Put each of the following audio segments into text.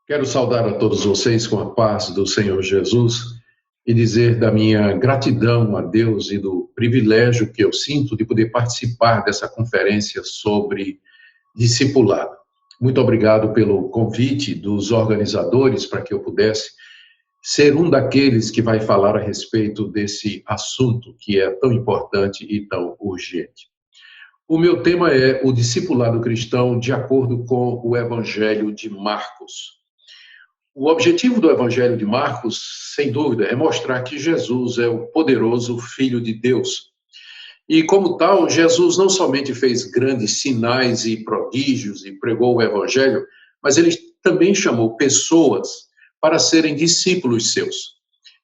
Quero saudar a todos vocês com a paz do Senhor Jesus e dizer da minha gratidão a Deus e do privilégio que eu sinto de poder participar dessa conferência sobre discipulado. Muito obrigado pelo convite dos organizadores para que eu pudesse ser um daqueles que vai falar a respeito desse assunto que é tão importante e tão urgente. O meu tema é o discipulado cristão de acordo com o Evangelho de Marcos. O objetivo do Evangelho de Marcos, sem dúvida, é mostrar que Jesus é o poderoso Filho de Deus. E, como tal, Jesus não somente fez grandes sinais e prodígios e pregou o Evangelho, mas ele também chamou pessoas para serem discípulos seus.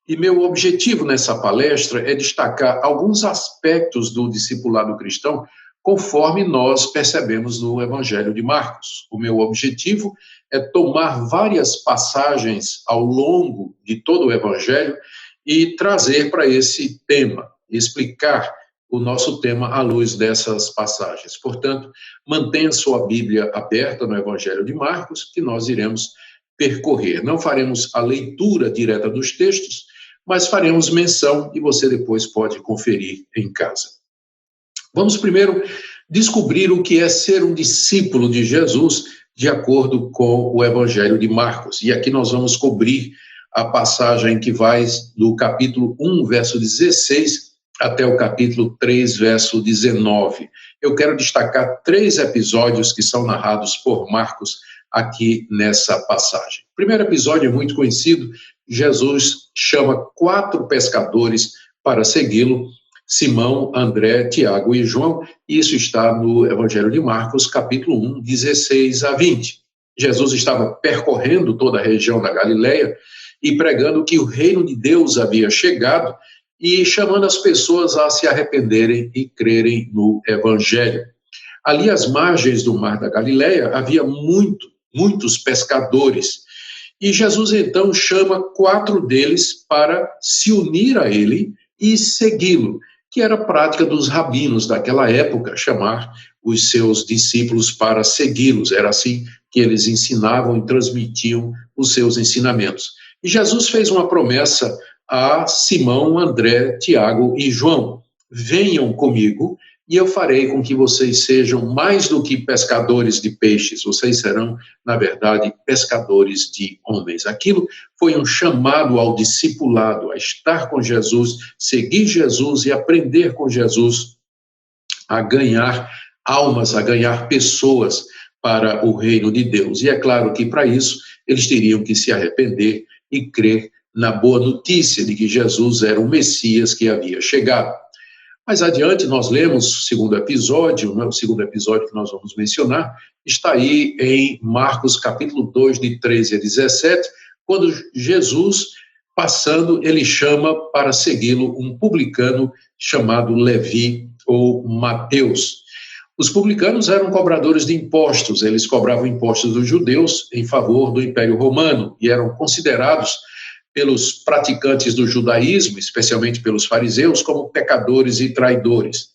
E meu objetivo nessa palestra é destacar alguns aspectos do discipulado cristão conforme nós percebemos no Evangelho de Marcos. O meu objetivo é tomar várias passagens ao longo de todo o Evangelho e trazer para esse tema, explicar o nosso tema à luz dessas passagens. Portanto, mantenha sua Bíblia aberta no Evangelho de Marcos, que nós iremos percorrer. Não faremos a leitura direta dos textos, mas faremos menção e você depois pode conferir em casa. Vamos primeiro descobrir o que é ser um discípulo de Jesus, de acordo com o Evangelho de Marcos. E aqui nós vamos cobrir a passagem que vai do capítulo 1, verso 16, até o capítulo 3, verso 19. Eu quero destacar 3 episódios que são narrados por Marcos aqui nessa passagem. O primeiro episódio é muito conhecido. Jesus chama 4 pescadores para segui-lo: Simão, André, Tiago e João. Isso está no Evangelho de Marcos, capítulo 1, 16 a 20. Jesus estava percorrendo toda a região da Galileia e pregando que o reino de Deus havia chegado e chamando as pessoas a se arrependerem e crerem no Evangelho. Ali às margens do mar da Galileia havia muitos pescadores. E Jesus então chama 4 deles para se unir a ele e segui-lo, que era a prática dos rabinos daquela época, chamar os seus discípulos para segui-los. Era assim que eles ensinavam e transmitiam os seus ensinamentos. E Jesus fez uma promessa a Simão, André, Tiago e João: venham comigo e eu farei com que vocês sejam mais do que pescadores de peixes, vocês serão, na verdade, pescadores de homens. Aquilo foi um chamado ao discipulado, a estar com Jesus, seguir Jesus e aprender com Jesus a ganhar almas, a ganhar pessoas para o reino de Deus. E é claro que, para isso, eles teriam que se arrepender e crer na boa notícia de que Jesus era o Messias que havia chegado. Mais adiante, nós lemos o segundo episódio que nós vamos mencionar, está aí em Marcos capítulo 2, de 13 a 17, quando Jesus, passando, ele chama para segui-lo um publicano chamado Levi ou Mateus. Os publicanos eram cobradores de impostos, eles cobravam impostos dos judeus em favor do Império Romano e eram considerados pelos praticantes do judaísmo, especialmente pelos fariseus, como pecadores e traidores.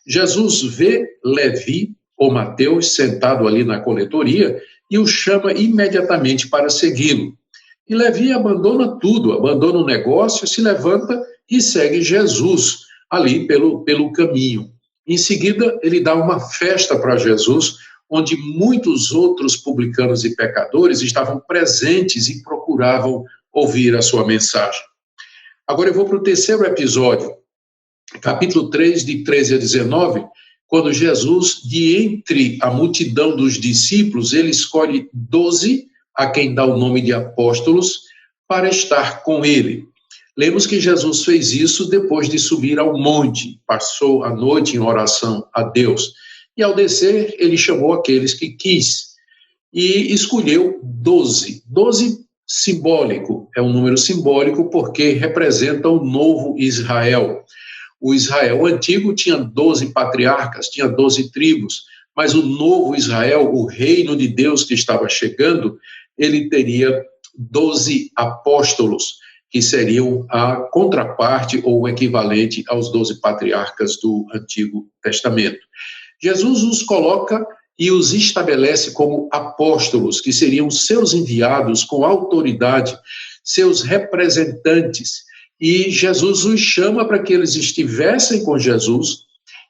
Jesus vê Levi, ou Mateus, sentado ali na coletoria e o chama imediatamente para segui-lo. E Levi abandona tudo, abandona o negócio, se levanta e segue Jesus ali pelo caminho. Em seguida, ele dá uma festa para Jesus, onde muitos outros publicanos e pecadores estavam presentes e procuravam ouvir a sua mensagem. Agora eu vou para o terceiro episódio, capítulo 3, de 13 a 19, quando Jesus, de entre a multidão dos discípulos, ele escolhe 12, a quem dá o nome de apóstolos, para estar com ele. Lemos que Jesus fez isso depois de subir ao monte, passou a noite em oração a Deus, e ao descer ele chamou aqueles que quis, e escolheu 12. 12 simbólico, é um número simbólico porque representa o novo Israel. O Israel antigo tinha 12 patriarcas, tinha 12 tribos, mas o novo Israel, o reino de Deus que estava chegando, ele teria 12 apóstolos, que seriam a contraparte ou o equivalente aos 12 patriarcas do Antigo Testamento. Jesus os coloca e os estabelece como apóstolos, que seriam seus enviados com autoridade, seus representantes. E Jesus os chama para que eles estivessem com Jesus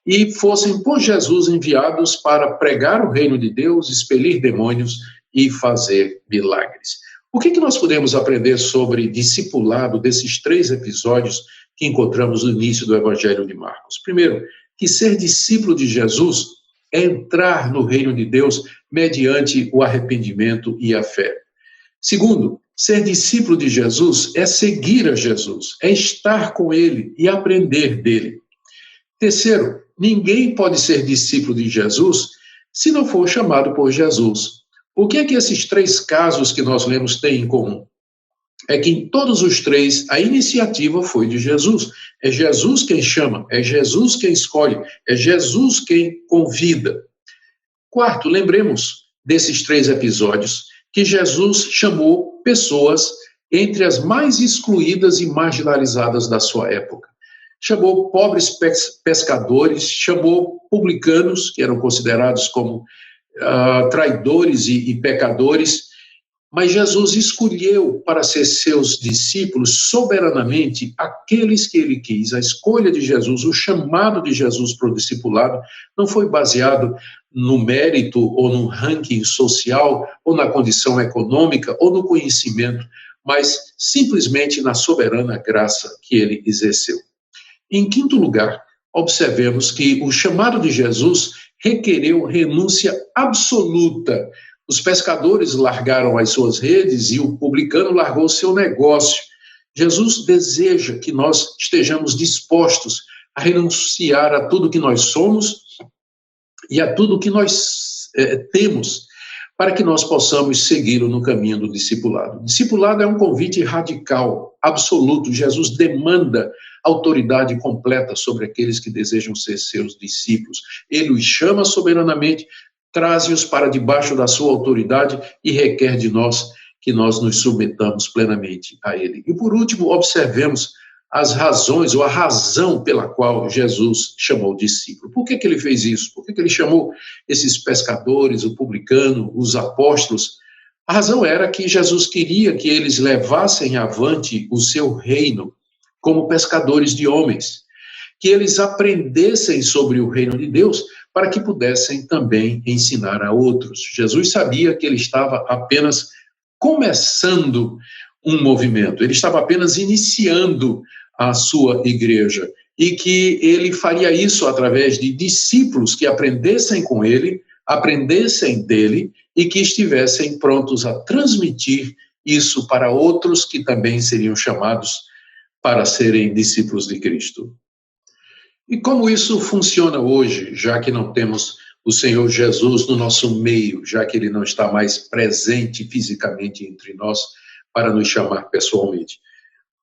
e fossem por Jesus enviados para pregar o reino de Deus, expelir demônios e fazer milagres. O que nós podemos aprender sobre discipulado desses 3 episódios que encontramos no início do Evangelho de Marcos? Primeiro, que ser discípulo de Jesus é entrar no reino de Deus mediante o arrependimento e a fé. Segundo, ser discípulo de Jesus é seguir a Jesus, é estar com ele e aprender dele. Terceiro, ninguém pode ser discípulo de Jesus se não for chamado por Jesus. O que é que esses 3 casos que nós lemos têm em comum? É que em todos os 3 a iniciativa foi de Jesus. É Jesus quem chama, é Jesus quem escolhe, é Jesus quem convida. Quarto, lembremos desses 3 episódios que Jesus chamou pessoas entre as mais excluídas e marginalizadas da sua época. Chamou pobres pescadores, chamou publicanos, que eram considerados como traidores e pecadores, mas Jesus escolheu para ser seus discípulos soberanamente aqueles que ele quis. A escolha de Jesus, o chamado de Jesus para o discipulado não foi baseado no mérito ou no ranking social ou na condição econômica ou no conhecimento, mas simplesmente na soberana graça que ele exerceu. Em quinto lugar, observemos que o chamado de Jesus requereu renúncia absoluta. Os pescadores largaram as suas redes e o publicano largou o seu negócio. Jesus deseja que nós estejamos dispostos a renunciar a tudo que nós somos e a tudo que nós temos, para que nós possamos segui-lo no caminho do discipulado. O discipulado é um convite radical, absoluto. Jesus demanda autoridade completa sobre aqueles que desejam ser seus discípulos. Ele os chama soberanamente, traz-os para debaixo da sua autoridade e requer de nós que nós nos submetamos plenamente a ele. E por último, observemos as razões, ou a razão pela qual Jesus chamou discípulo. Por que ele fez isso? Por que ele chamou esses pescadores, o publicano, os apóstolos? A razão era que Jesus queria que eles levassem avante o seu reino como pescadores de homens, que eles aprendessem sobre o reino de Deus para que pudessem também ensinar a outros. Jesus sabia que ele estava apenas começando um movimento, ele estava apenas iniciando a sua igreja, e que ele faria isso através de discípulos que aprendessem com ele, aprendessem dele e que estivessem prontos a transmitir isso para outros que também seriam chamados para serem discípulos de Cristo. E como isso funciona hoje, já que não temos o Senhor Jesus no nosso meio, já que ele não está mais presente fisicamente entre nós para nos chamar pessoalmente?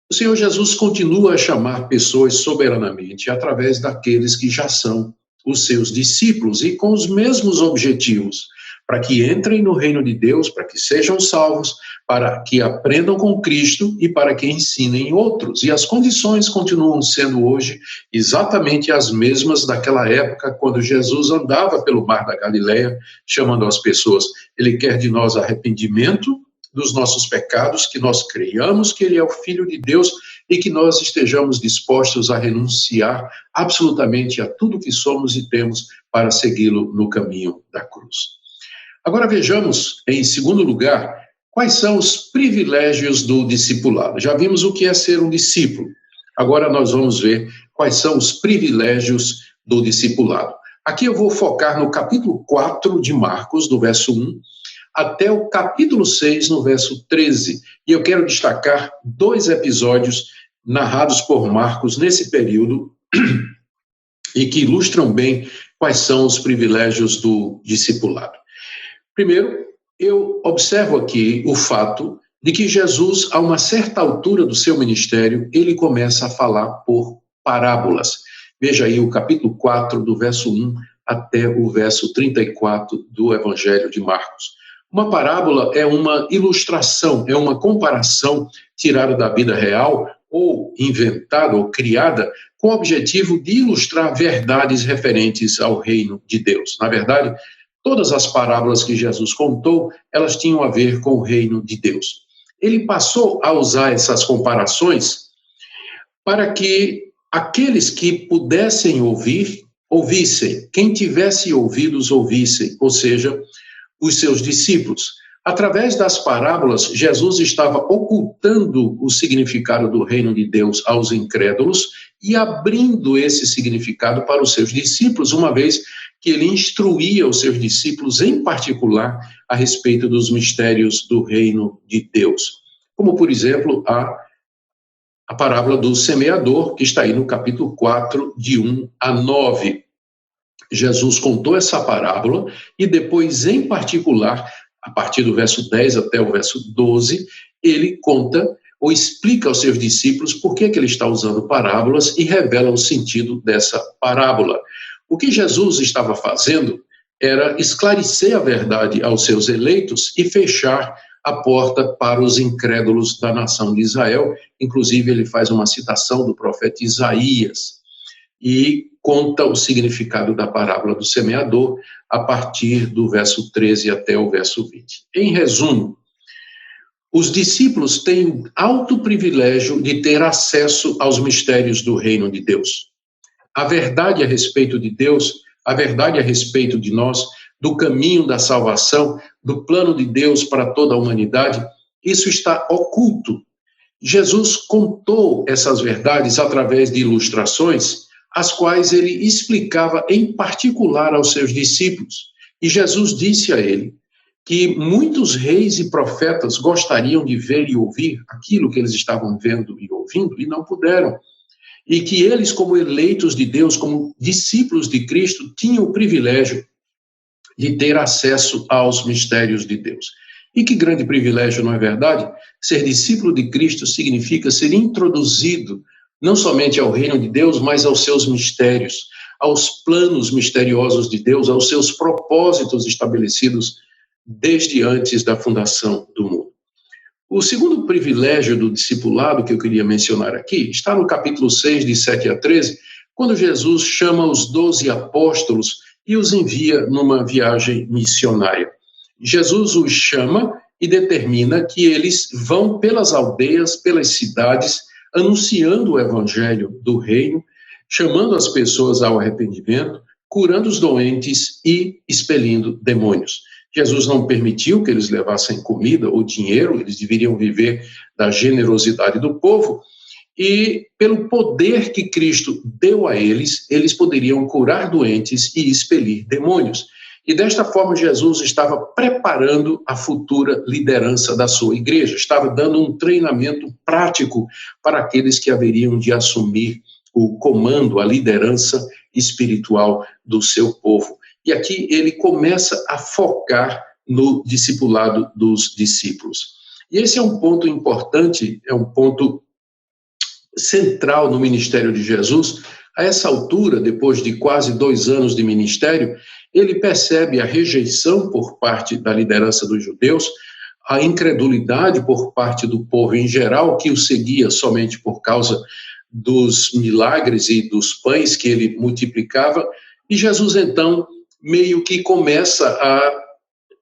O Senhor Jesus continua a chamar pessoas soberanamente através daqueles que já são os seus discípulos e com os mesmos objetivos, para que entrem no reino de Deus, para que sejam salvos, para que aprendam com Cristo e para que ensinem outros. E as condições continuam sendo hoje exatamente as mesmas daquela época, quando Jesus andava pelo mar da Galileia, chamando as pessoas. Ele quer de nós arrependimento dos nossos pecados, que nós creiamos que ele é o Filho de Deus e que nós estejamos dispostos a renunciar absolutamente a tudo que somos e temos para segui-lo no caminho da cruz. Agora vejamos, em segundo lugar, quais são os privilégios do discipulado. Já vimos o que é ser um discípulo. Agora nós vamos ver quais são os privilégios do discipulado. Aqui eu vou focar no capítulo 4 de Marcos, do verso 1, até o capítulo 6, no verso 13. E eu quero destacar 2 episódios narrados por Marcos nesse período e que ilustram bem quais são os privilégios do discipulado. Primeiro, eu observo aqui o fato de que Jesus, a uma certa altura do seu ministério, ele começa a falar por parábolas. Veja aí o capítulo 4, do verso 1 até o verso 34 do Evangelho de Marcos. Uma parábola é uma ilustração, é uma comparação tirada da vida real ou inventada ou criada com o objetivo de ilustrar verdades referentes ao reino de Deus. Na verdade, Todas as parábolas que Jesus contou, elas tinham a ver com o reino de Deus. Ele passou a usar essas comparações para que aqueles que pudessem ouvir, ouvissem. Quem tivesse ouvidos, ouvissem, ou seja, os seus discípulos. Através das parábolas, Jesus estava ocultando o significado do reino de Deus aos incrédulos e abrindo esse significado para os seus discípulos, uma vez que ele instruía os seus discípulos, em particular, a respeito dos mistérios do reino de Deus. Como, por exemplo, a parábola do semeador, que está aí no capítulo 4, de 1 a 9. Jesus contou essa parábola e depois, em particular, a partir do verso 10 até o verso 12, ele conta ou explica aos seus discípulos por que ele está usando parábolas e revela o sentido dessa parábola. O que Jesus estava fazendo era esclarecer a verdade aos seus eleitos e fechar a porta para os incrédulos da nação de Israel. Inclusive, ele faz uma citação do profeta Isaías e conta o significado da parábola do semeador a partir do verso 13 até o verso 20. Em resumo, os discípulos têm alto privilégio de ter acesso aos mistérios do reino de Deus. A verdade a respeito de Deus, a verdade a respeito de nós, do caminho da salvação, do plano de Deus para toda a humanidade, isso está oculto. Jesus contou essas verdades através de ilustrações, as quais ele explicava em particular aos seus discípulos. E Jesus disse a ele que muitos reis e profetas gostariam de ver e ouvir aquilo que eles estavam vendo e ouvindo e não puderam. E que eles, como eleitos de Deus, como discípulos de Cristo, tinham o privilégio de ter acesso aos mistérios de Deus. E que grande privilégio, não é verdade? Ser discípulo de Cristo significa ser introduzido não somente ao reino de Deus, mas aos seus mistérios, aos planos misteriosos de Deus, aos seus propósitos estabelecidos desde antes da fundação do mundo. O segundo privilégio do discipulado que eu queria mencionar aqui está no capítulo 6, de 7 a 13, quando Jesus chama os 12 apóstolos e os envia numa viagem missionária. Jesus os chama e determina que eles vão pelas aldeias, pelas cidades, anunciando o evangelho do reino, chamando as pessoas ao arrependimento, curando os doentes e expelindo demônios. Jesus não permitiu que eles levassem comida ou dinheiro, eles deveriam viver da generosidade do povo, e pelo poder que Cristo deu a eles, eles poderiam curar doentes e expelir demônios. E desta forma Jesus estava preparando a futura liderança da sua igreja, estava dando um treinamento prático para aqueles que haveriam de assumir o comando, a liderança espiritual do seu povo. E aqui ele começa a focar no discipulado dos discípulos. E esse é um ponto importante, é um ponto central no ministério de Jesus. A essa altura, depois de quase 2 anos de ministério, ele percebe a rejeição por parte da liderança dos judeus, a incredulidade por parte do povo em geral, que o seguia somente por causa dos milagres e dos pães que ele multiplicava, e Jesus, então, meio que começa a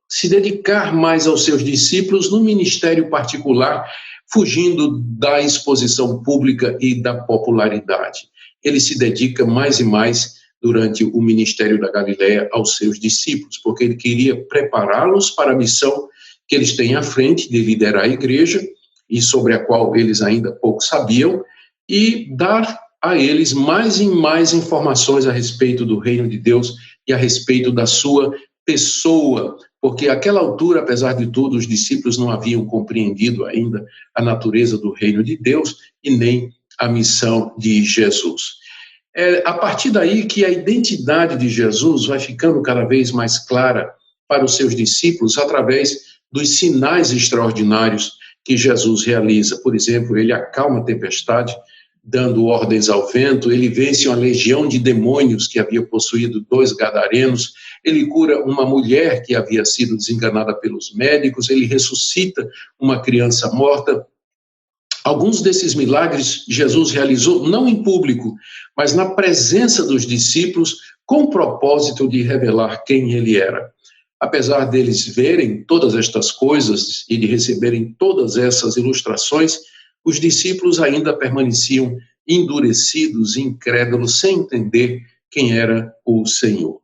se dedicar mais aos seus discípulos no ministério particular, fugindo da exposição pública e da popularidade. Ele se dedica mais e mais durante o ministério da Galileia aos seus discípulos, porque ele queria prepará-los para a missão que eles têm à frente de liderar a igreja, e sobre a qual eles ainda pouco sabiam, e dar a eles mais e mais informações a respeito do reino de Deus e a respeito da sua pessoa, porque àquela altura, apesar de tudo, os discípulos não haviam compreendido ainda a natureza do reino de Deus e nem a missão de Jesus. É a partir daí que a identidade de Jesus vai ficando cada vez mais clara para os seus discípulos através dos sinais extraordinários que Jesus realiza. Por exemplo, ele acalma a tempestade, dando ordens ao vento, ele vence uma legião de demônios que havia possuído 2 gadarenos, ele cura uma mulher que havia sido desenganada pelos médicos, ele ressuscita uma criança morta. Alguns desses milagres Jesus realizou não em público, mas na presença dos discípulos, com o propósito de revelar quem ele era. apesar deles verem todas estas coisas e de receberem todas essas ilustrações, os discípulos ainda permaneciam endurecidos, incrédulos, sem entender quem era o Senhor.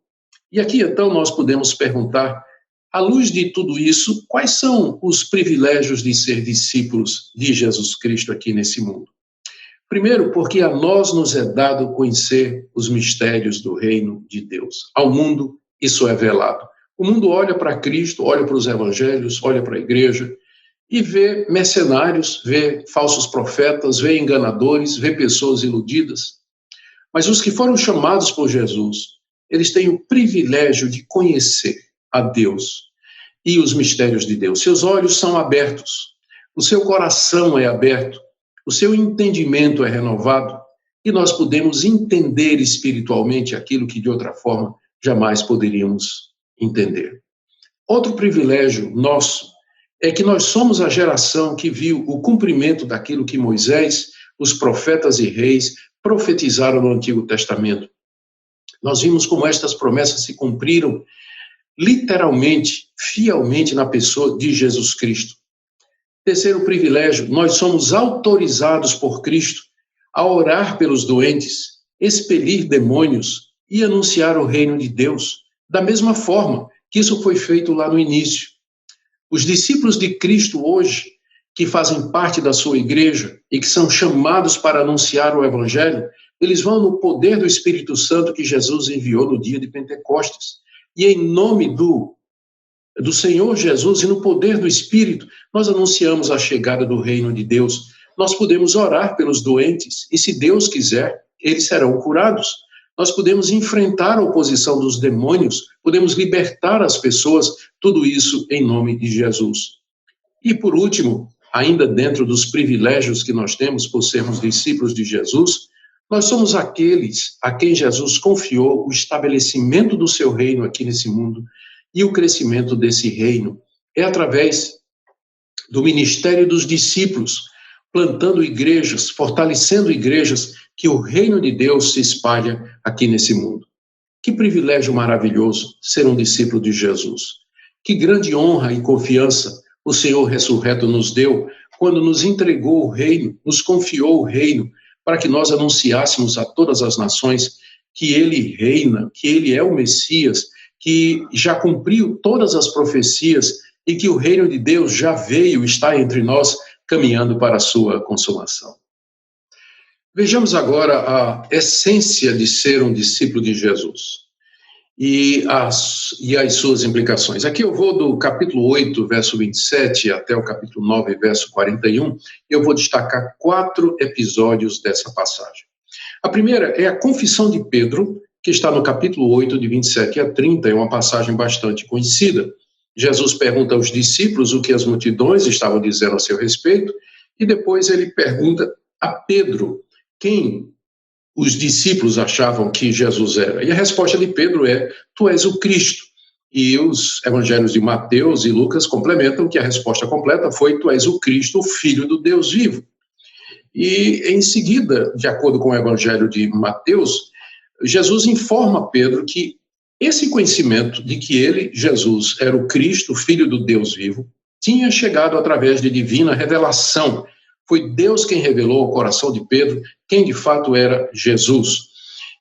E aqui, então, nós podemos perguntar, à luz de tudo isso, quais são os privilégios de ser discípulos de Jesus Cristo aqui nesse mundo? Primeiro, porque a nós nos é dado conhecer os mistérios do reino de Deus. Ao mundo, isso é velado. O mundo olha para Cristo, olha para os evangelhos, olha para a igreja e vê mercenários, vê falsos profetas, vê enganadores, vê pessoas iludidas. Mas os que foram chamados por Jesus, eles têm o privilégio de conhecer a Deus e os mistérios de Deus. Seus olhos são abertos, o seu coração é aberto, o seu entendimento é renovado e nós podemos entender espiritualmente aquilo que de outra forma jamais poderíamos entender. Outro privilégio nosso é que nós somos a geração que viu o cumprimento daquilo que Moisés, os profetas e reis profetizaram no Antigo Testamento. Nós vimos como estas promessas se cumpriram literalmente, fielmente na pessoa de Jesus Cristo. Terceiro privilégio, nós somos autorizados por Cristo a orar pelos doentes, expelir demônios e anunciar o reino de Deus, da mesma forma que isso foi feito lá no início. Os discípulos de Cristo hoje, que fazem parte da sua igreja e que são chamados para anunciar o evangelho, eles vão no poder do Espírito Santo que Jesus enviou no dia de Pentecostes. E em nome do Senhor Jesus e no poder do Espírito, nós anunciamos a chegada do reino de Deus. Nós podemos orar pelos doentes e, se Deus quiser, eles serão curados. Nós podemos enfrentar a oposição dos demônios, podemos libertar as pessoas, tudo isso em nome de Jesus. E por último, ainda dentro dos privilégios que nós temos por sermos discípulos de Jesus, nós somos aqueles a quem Jesus confiou o estabelecimento do seu reino aqui nesse mundo e o crescimento desse reino. É através do ministério dos discípulos, plantando igrejas, fortalecendo igrejas, que o reino de Deus se espalha aqui nesse mundo. Que privilégio maravilhoso ser um discípulo de Jesus. Que grande honra e confiança o Senhor ressurreto nos deu quando nos entregou o reino, nos confiou o reino, para que nós anunciássemos a todas as nações que ele reina, que ele é o Messias, que já cumpriu todas as profecias e que o reino de Deus já veio, está entre nós, caminhando para a sua consumação. Vejamos agora a essência de ser um discípulo de Jesus e as suas implicações. Aqui eu vou do capítulo 8, verso 27, até o capítulo 9, verso 41, eu vou destacar 4 episódios dessa passagem. A primeira é a confissão de Pedro, que está no capítulo 8, de 27 a 30, é uma passagem bastante conhecida. Jesus pergunta aos discípulos o que as multidões estavam dizendo a seu respeito, e depois ele pergunta a Pedro quem os discípulos achavam que Jesus era. E a resposta de Pedro é: tu és o Cristo. E os evangelhos de Mateus e Lucas complementam que a resposta completa foi: tu és o Cristo, o Filho do Deus vivo. E em seguida, de acordo com o evangelho de Mateus, Jesus informa Pedro que esse conhecimento de que ele, Jesus, era o Cristo, o Filho do Deus vivo, tinha chegado através de divina revelação. Foi Deus quem revelou ao coração de Pedro quem de fato era Jesus.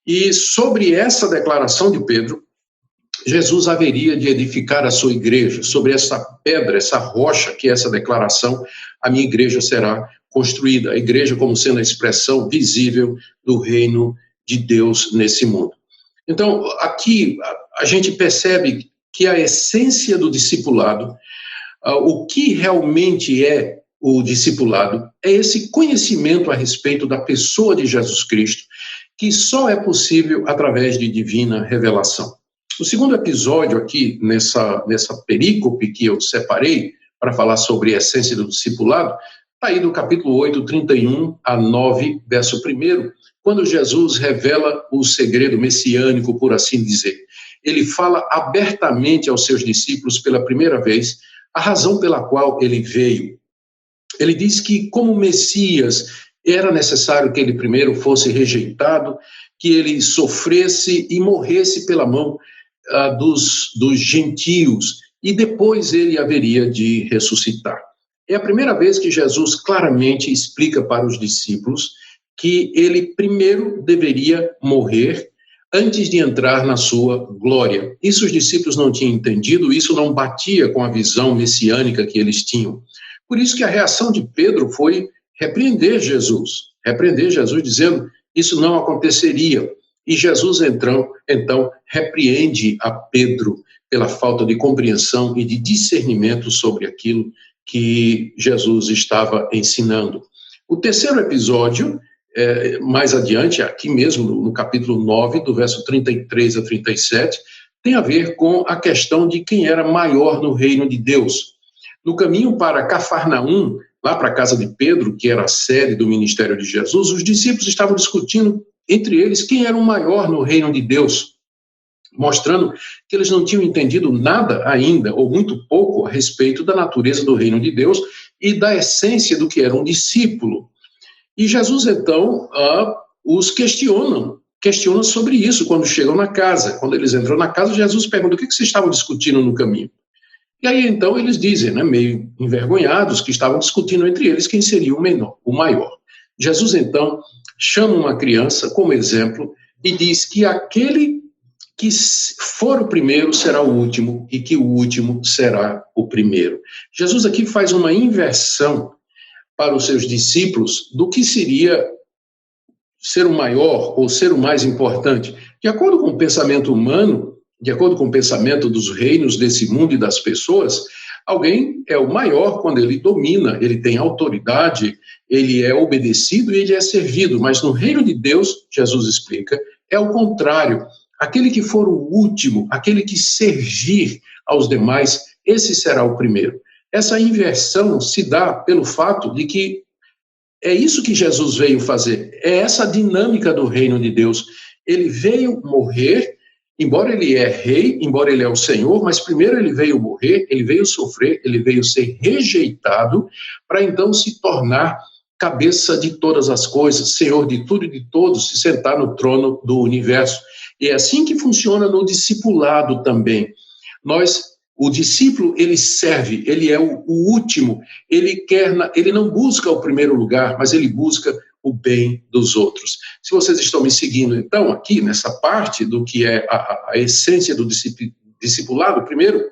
E sobre essa declaração de Pedro, Jesus haveria de edificar a sua igreja. Sobre essa pedra, essa rocha, que é essa declaração, a minha igreja será construída. A igreja como sendo a expressão visível do reino de Deus nesse mundo. Então, aqui a gente percebe que a essência do discipulado, o que realmente é o discipulado, é esse conhecimento a respeito da pessoa de Jesus Cristo, que só é possível através de divina revelação. O segundo episódio aqui, nessa perícope que eu separei para falar sobre a essência do discipulado, está aí do capítulo 8, 31 a 9, verso 1, quando Jesus revela o segredo messiânico, por assim dizer. Ele fala abertamente aos seus discípulos pela primeira vez a razão pela qual ele veio. Ele diz que, como Messias, era necessário que ele primeiro fosse rejeitado, que ele sofresse e morresse pela mão dos gentios, e depois ele haveria de ressuscitar. É a primeira vez que Jesus claramente explica para os discípulos que ele primeiro deveria morrer antes de entrar na sua glória. Isso os discípulos não tinham entendido, isso não batia com a visão messiânica que eles tinham. Por isso que a reação de Pedro foi repreender Jesus, dizendo isso não aconteceria. E Jesus, então repreende a Pedro pela falta de compreensão e de discernimento sobre aquilo que Jesus estava ensinando. O terceiro episódio, mais adiante, aqui mesmo no capítulo 9, do verso 33 a 37, tem a ver com a questão de quem era maior no reino de Deus. No caminho para Cafarnaum, lá para a casa de Pedro, que era a sede do ministério de Jesus, os discípulos estavam discutindo entre eles quem era o maior no reino de Deus, mostrando que eles não tinham entendido nada ainda, ou muito pouco, a respeito da natureza do reino de Deus e da essência do que era um discípulo. E Jesus, então, os questiona sobre isso quando chegam na casa. Quando eles entram na casa, Jesus pergunta: o que vocês estavam discutindo no caminho? E aí, então, eles dizem, meio envergonhados, que estavam discutindo entre eles quem seria o maior. Jesus, então, chama uma criança como exemplo e diz que aquele que for o primeiro será o último e que o último será o primeiro. Jesus aqui faz uma inversão para os seus discípulos do que seria ser o maior ou ser o mais importante. De acordo com o pensamento humano, de acordo com o pensamento dos reinos desse mundo e das pessoas, alguém é o maior quando ele domina, ele tem autoridade, ele é obedecido e ele é servido. Mas no reino de Deus, Jesus explica, é o contrário. Aquele que for o último, aquele que servir aos demais, esse será o primeiro. Essa inversão se dá pelo fato de que é isso que Jesus veio fazer, é essa dinâmica do reino de Deus. Ele veio morrer, embora ele é rei, embora ele é o Senhor, mas primeiro ele veio morrer, ele veio sofrer, ele veio ser rejeitado, para então se tornar cabeça de todas as coisas, Senhor de tudo e de todos, se sentar no trono do universo. E é assim que funciona no discipulado também. O discípulo, ele serve, ele é o último, ele não busca o primeiro lugar, mas ele busca o bem dos outros. Se vocês estão me seguindo, então, aqui nessa parte do que é a essência do discipulado, primeiro,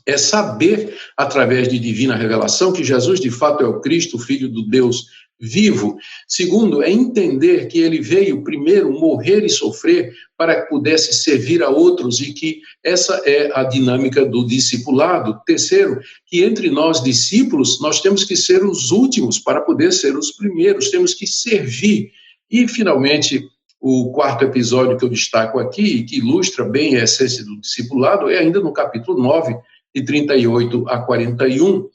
é saber, através de divina revelação, que Jesus de fato é o Cristo, o Filho do Deus vivo. Segundo, é entender que ele veio primeiro morrer e sofrer para que pudesse servir a outros e que essa é a dinâmica do discipulado. Terceiro, que entre nós discípulos, nós temos que ser os últimos para poder ser os primeiros, temos que servir. E, finalmente, o quarto episódio que eu destaco aqui, que ilustra bem a essência do discipulado, é ainda no capítulo 9, de 38 a 41,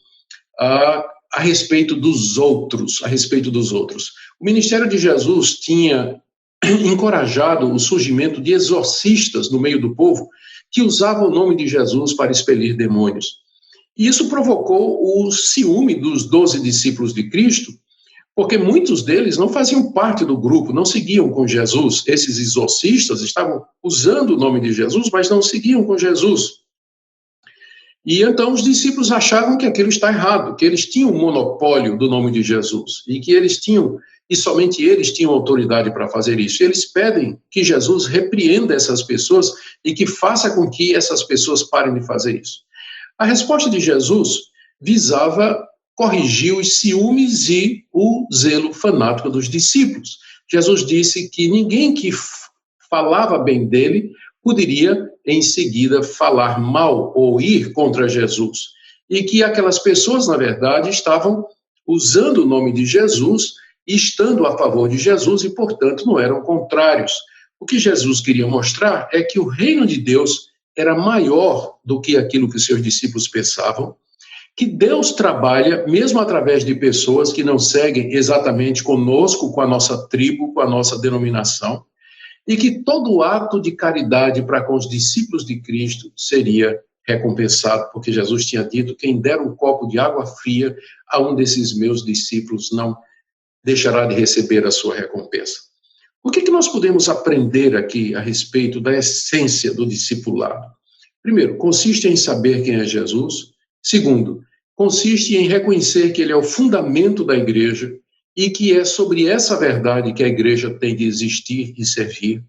a respeito dos outros, O ministério de Jesus tinha encorajado o surgimento de exorcistas no meio do povo que usavam o nome de Jesus para expelir demônios. E isso provocou o ciúme dos 12 discípulos de Cristo, porque muitos deles não faziam parte do grupo, não seguiam com Jesus. Esses exorcistas estavam usando o nome de Jesus, mas não seguiam com Jesus. E então os discípulos achavam que aquilo está errado, que eles tinham o monopólio do nome de Jesus, e que eles tinham, e somente eles tinham autoridade para fazer isso. Eles pedem que Jesus repreenda essas pessoas e que faça com que essas pessoas parem de fazer isso. A resposta de Jesus visava corrigir os ciúmes e o zelo fanático dos discípulos. Jesus disse que ninguém que falava bem dele poderia, em seguida, falar mal ou ir contra Jesus. E que aquelas pessoas, na verdade, estavam usando o nome de Jesus, estando a favor de Jesus e, portanto, não eram contrários. O que Jesus queria mostrar é que o reino de Deus era maior do que aquilo que seus discípulos pensavam, que Deus trabalha mesmo através de pessoas que não seguem exatamente conosco, com a nossa tribo, com a nossa denominação, e que todo ato de caridade para com os discípulos de Cristo seria recompensado, porque Jesus tinha dito: quem der um copo de água fria a um desses meus discípulos não deixará de receber a sua recompensa. O que nós podemos aprender aqui a respeito da essência do discipulado? Primeiro, consiste em saber quem é Jesus. Segundo, consiste em reconhecer que ele é o fundamento da igreja e que é sobre essa verdade que a igreja tem de existir e servir.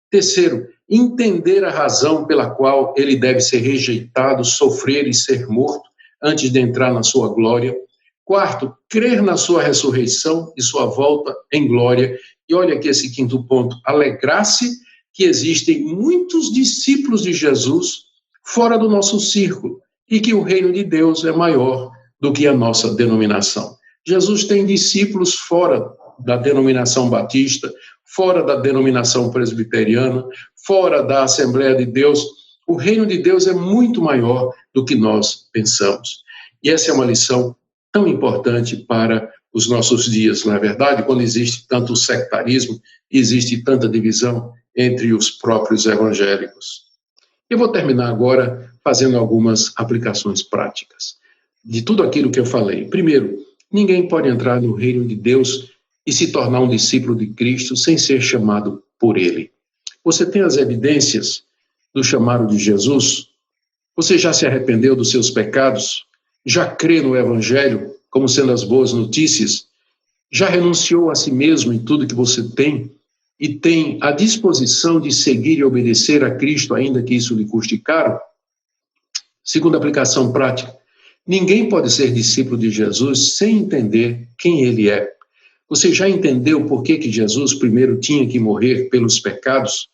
Terceiro, entender a razão pela qual ele deve ser rejeitado, sofrer e ser morto antes de entrar na sua glória. Quarto, crer na sua ressurreição e sua volta em glória. E olha aqui esse quinto ponto, alegrar-se que existem muitos discípulos de Jesus fora do nosso círculo e que o reino de Deus é maior do que a nossa denominação. Jesus tem discípulos fora da denominação batista, fora da denominação presbiteriana, fora da Assembleia de Deus. O reino de Deus é muito maior do que nós pensamos. E essa é uma lição tão importante para os nossos dias, não é verdade? Quando existe tanto sectarismo, existe tanta divisão entre os próprios evangélicos. Eu vou terminar agora fazendo algumas aplicações práticas de tudo aquilo que eu falei. Primeiro, ninguém pode entrar no reino de Deus e se tornar um discípulo de Cristo sem ser chamado por ele. Você tem as evidências do chamado de Jesus? Você já se arrependeu dos seus pecados? Já crê no Evangelho como sendo as boas notícias? Já renunciou a si mesmo em tudo que você tem? E tem a disposição de seguir e obedecer a Cristo, ainda que isso lhe custe caro? Segunda aplicação prática. Ninguém pode ser discípulo de Jesus sem entender quem ele é. Você já entendeu por que Jesus primeiro tinha que morrer pelos pecados?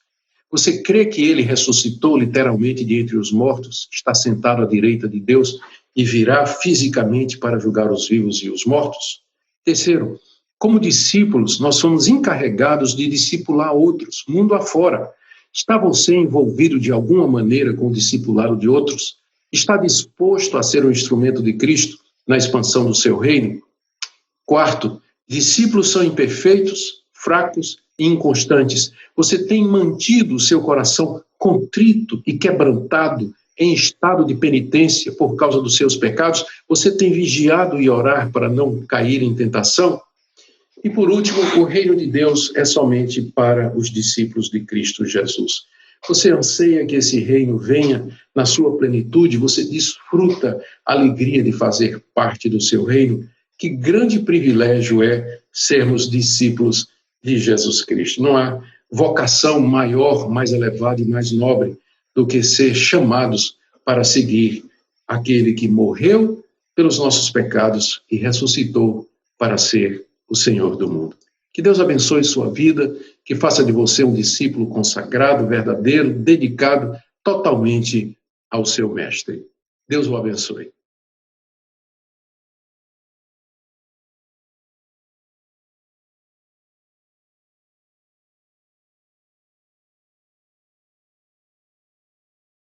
Você crê que ele ressuscitou literalmente de entre os mortos, está sentado à direita de Deus e virá fisicamente para julgar os vivos e os mortos? Terceiro, como discípulos, nós somos encarregados de discipular outros, mundo afora. Está você envolvido de alguma maneira com o discipulado de outros? Está disposto a ser um instrumento de Cristo na expansão do seu reino? Quarto, discípulos são imperfeitos, fracos e inconstantes. Você tem mantido o seu coração contrito e quebrantado em estado de penitência por causa dos seus pecados? Você tem vigiado e orar para não cair em tentação? E por último, o reino de Deus é somente para os discípulos de Cristo Jesus. Você anseia que esse reino venha na sua plenitude? Você desfruta a alegria de fazer parte do seu reino? Que grande privilégio é sermos discípulos de Jesus Cristo. Não há vocação maior, mais elevada e mais nobre do que ser chamados para seguir aquele que morreu pelos nossos pecados e ressuscitou para ser o Senhor do mundo. Que Deus abençoe sua vida, que faça de você um discípulo consagrado, verdadeiro, dedicado totalmente ao seu Mestre. Deus o abençoe.